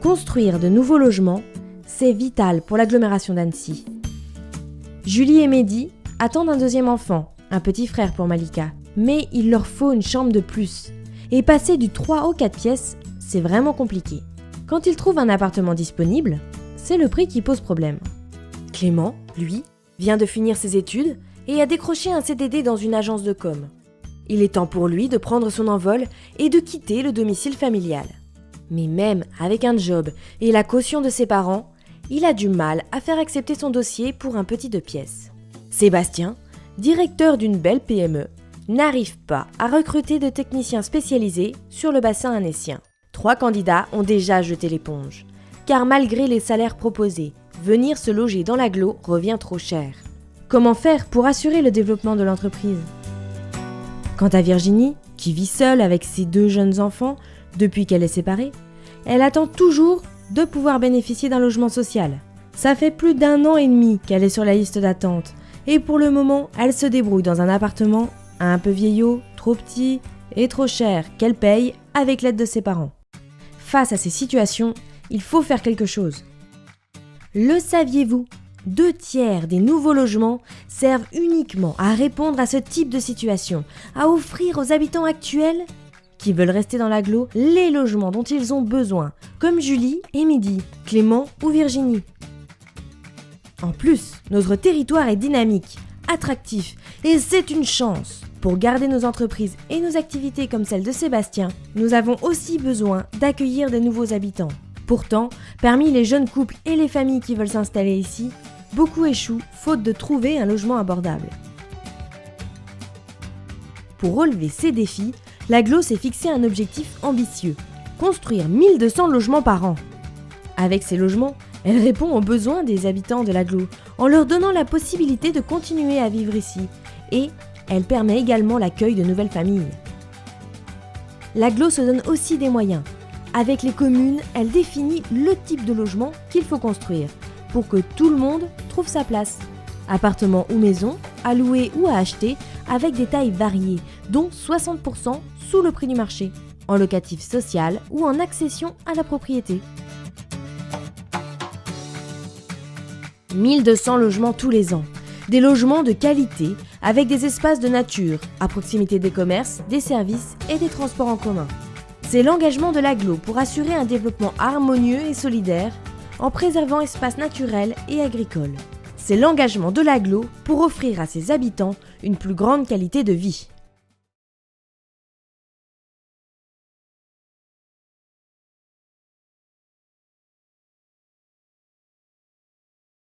Construire de nouveaux logements, c'est vital pour l'agglomération d'Annecy. Julie et Mehdi attendent un deuxième enfant, un petit frère pour Malika. Mais il leur faut une chambre de plus. Et passer du 3 au 4 pièces, c'est vraiment compliqué. Quand ils trouvent un appartement disponible, c'est le prix qui pose problème. Clément, lui, vient de finir ses études et a décroché un CDD dans une agence de com. Il est temps pour lui de prendre son envol et de quitter le domicile familial. Mais même avec un job et la caution de ses parents, il a du mal à faire accepter son dossier pour un petit 2 pièces. Sébastien, directeur d'une belle PME, n'arrive pas à recruter de techniciens spécialisés sur le bassin annécien. 3 candidats ont déjà jeté l'éponge, car malgré les salaires proposés, venir se loger dans l'agglo revient trop cher. Comment faire pour assurer le développement de l'entreprise ? Quant à Virginie, qui vit seule avec ses 2 jeunes enfants depuis qu'elle est séparée, elle attend toujours de pouvoir bénéficier d'un logement social. Ça fait plus d'1 an et demi qu'elle est sur la liste d'attente, et pour le moment, elle se débrouille dans un appartement un peu vieillot, trop petit et trop cher qu'elle paye avec l'aide de ses parents. Face à ces situations, il faut faire quelque chose. Le saviez-vous ? 2/3 des nouveaux logements servent uniquement à répondre à ce type de situation, à offrir aux habitants actuels qui veulent rester dans l'agglo les logements dont ils ont besoin, comme Julie et Mehdi, Clément ou Virginie. En plus, notre territoire est dynamique, attractif et c'est une chance. Pour garder nos entreprises et nos activités comme celle de Sébastien, nous avons aussi besoin d'accueillir de nouveaux habitants. Pourtant, parmi les jeunes couples et les familles qui veulent s'installer ici, beaucoup échouent faute de trouver un logement abordable. Pour relever ces défis, l'agglo s'est fixé un objectif ambitieux, construire 1200 logements par an. Avec ces logements, elle répond aux besoins des habitants de l'agglo en leur donnant la possibilité de continuer à vivre ici et elle permet également l'accueil de nouvelles familles. L'agglo se donne aussi des moyens. Avec les communes, elle définit le type de logement qu'il faut construire pour que tout le monde trouve sa place. Appartements ou maisons, à louer ou à acheter, avec des tailles variées, dont 60% sous le prix du marché, en locatif social ou en accession à la propriété. 1200 logements tous les ans. Des logements de qualité avec des espaces de nature à proximité des commerces, des services et des transports en commun. C'est l'engagement de l'agglo pour assurer un développement harmonieux et solidaire en préservant espaces naturels et agricoles. C'est l'engagement de l'agglo pour offrir à ses habitants une plus grande qualité de vie.